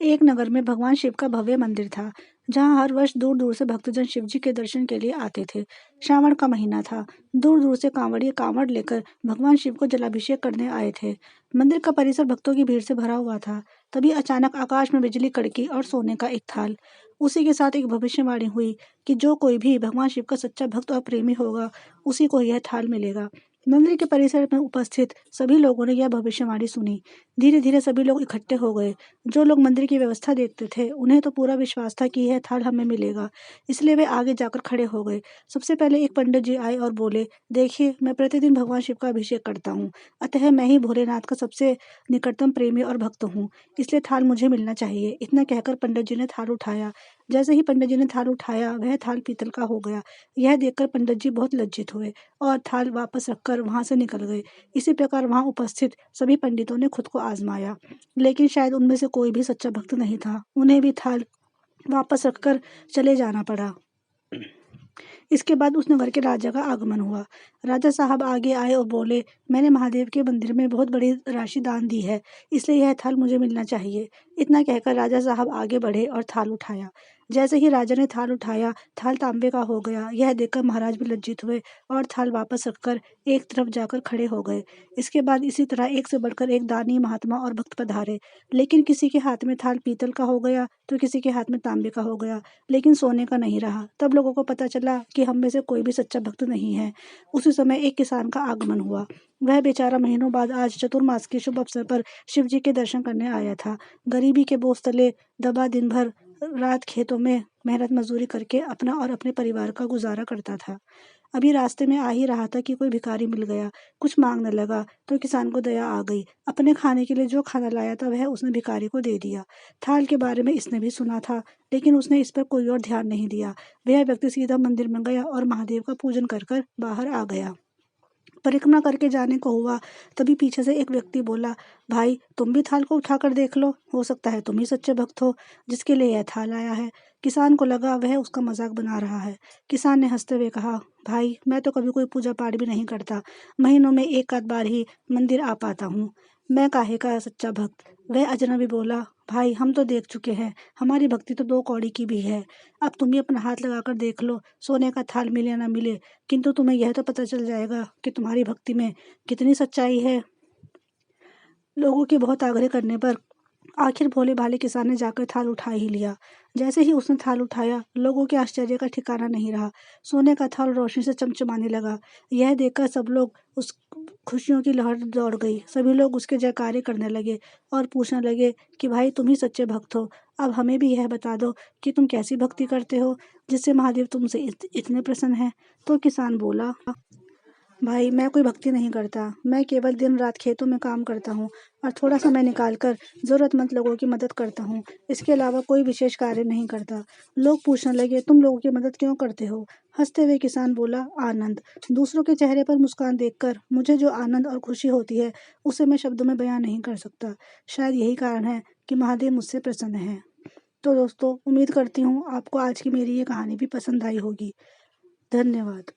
एक नगर में भगवान शिव का भव्य मंदिर था, जहाँ हर वर्ष दूर दूर से भक्तजन शिव जी के दर्शन के लिए आते थे। श्रावण का महीना था। दूर दूर से कांवड़िए कांवड़ लेकर भगवान शिव को जलाभिषेक करने आए थे। मंदिर का परिसर भक्तों की भीड़ से भरा हुआ था। तभी अचानक आकाश में बिजली कड़की और सोने का एक थाल। उसी के साथ एक भविष्यवाणी हुई कि जो कोई भी भगवान शिव का सच्चा भक्त और प्रेमी होगा, उसी को यह थाल मिलेगा। मंदिर के परिसर में उपस्थित सभी लोगों ने यह भविष्यवाणी सुनी। धीरे धीरे सभी लोग इकट्ठे हो गए। जो लोग मंदिर की व्यवस्था देखते थे, उन्हें तो पूरा विश्वास था कि यह थाल हमें मिलेगा, इसलिए वे आगे जाकर खड़े हो गए। सबसे पहले एक पंडित जी आए और बोले, देखिए, मैं प्रतिदिन भगवान शिव का अभिषेक करता हूँ, अतः मैं ही भोलेनाथ का सबसे निकटतम प्रेमी और भक्त हूँ, इसलिए थाल मुझे मिलना चाहिए। इतना कहकर पंडित जी ने थाल उठाया। जैसे ही पंडित जी ने थाल उठाया, वह थाल पीतल का हो गया। यह देखकर पंडित जी बहुत लज्जित हुए और थाल वापस रखकर वहां से निकल गए। इसी प्रकार वहां उपस्थित सभी पंडितों ने खुद को आजमाया, लेकिन शायद उनमें से कोई भी सच्चा भक्त नहीं था। उन्हें भी थाल वापस रखकर चले जाना पड़ा। इसके बाद उस नगर के राजा का आगमन हुआ। राजा साहब आगे आए और बोले, मैंने महादेव के मंदिर में बहुत बड़ी राशि दान दी है, इसलिए यह थाल मुझे मिलना चाहिए। इतना कहकर राजा साहब आगे बढ़े और थाल उठाया। जैसे ही राजा ने थाल उठाया, थाल तांबे का हो गया। यह देखकर महाराज भी लज्जित हुए और थाल वापस रखकर एक तरफ जाकर खड़े हो गए। इसके बाद इसी तरह एक से बढ़कर एक दानी, महात्मा और भक्त पधारे, लेकिन किसी के हाथ में थाल पीतल का हो गया तो किसी के हाथ में तांबे का हो गया, लेकिन सोने का नहीं रहा। तब लोगों को पता चला कि हम में से कोई भी सच्चा भक्त नहीं है। उसी समय एक किसान का आगमन हुआ। वह बेचारा महीनों बाद आज चतुर्मास के शुभ अवसर पर शिव जी के दर्शन करने आया था। गरीबी के बोझ तले दबा दिन भर रात खेतों में मेहनत मजदूरी करके अपना और अपने परिवार का गुजारा करता था। अभी रास्ते में आ ही रहा था कि कोई भिखारी मिल गया। कुछ मांगने लगा तो किसान को दया आ गई। अपने खाने के लिए जो खाना लाया था, वह उसने भिखारी को दे दिया। थाल के बारे में इसने भी सुना था, लेकिन उसने इस पर कोई और ध्यान नहीं दिया। वह व्यक्ति सीधा मंदिर में गया और महादेव का पूजन कर कर बाहर आ गया। परिक्रमा करके जाने को हुआ, तभी पीछे से एक व्यक्ति बोला, भाई, तुम भी थाल को उठाकर देख लो, हो सकता है तुम ही सच्चे भक्त हो जिसके लिए यह थाल आया है। किसान को लगा वह उसका मजाक बना रहा है। किसान ने हंसते हुए कहा, भाई, मैं तो कभी कोई पूजा पाठ भी नहीं करता, महीनों में एक आध बार ही मंदिर आ पाता हूँ, मैं काहे का सच्चा भक्त। वह अजनबी बोला, भाई, हम तो देख चुके हैं, हमारी भक्ति तो 2 कौड़ी की भी है। अब तुम ही अपना हाथ लगाकर देख लो, सोने का थाल मिले या ना मिले, किंतु तुम्हें यह तो पता चल जाएगा कि तुम्हारी भक्ति में कितनी सच्चाई है। लोगों के बहुत आग्रह करने पर आखिर भोले भाले किसान ने जाकर थाल उठा ही लिया। जैसे ही उसने थाल उठाया, लोगों के आश्चर्य का ठिकाना नहीं रहा। सोने का थाल रोशनी से चमचमाने लगा। यह देखकर सब लोग उस खुशियों की लहर दौड़ गई। सभी लोग उसके जयकारे करने लगे और पूछने लगे कि भाई, तुम ही सच्चे भक्त हो, अब हमें भी यह बता दो कि तुम कैसी भक्ति करते हो जिससे महादेव तुमसे इतने प्रसन्न हैं। तो किसान बोला, भाई, मैं कोई भक्ति नहीं करता, मैं केवल दिन रात खेतों में काम करता हूँ और थोड़ा समय निकालकर जरूरतमंद लोगों की मदद करता हूँ। इसके अलावा कोई विशेष कार्य नहीं करता। लोग पूछने लगे, तुम लोगों की मदद क्यों करते हो? हंसते हुए किसान बोला, आनंद। दूसरों के चेहरे पर मुस्कान देखकर मुझे जो आनंद और खुशी होती है, उसे मैं शब्दों में बयां नहीं कर सकता। शायद यही कारण है कि महादेव मुझसे प्रसन्न है। तो दोस्तों, उम्मीद करती हूँ आपको आज की मेरी ये कहानी भी पसंद आई होगी। धन्यवाद।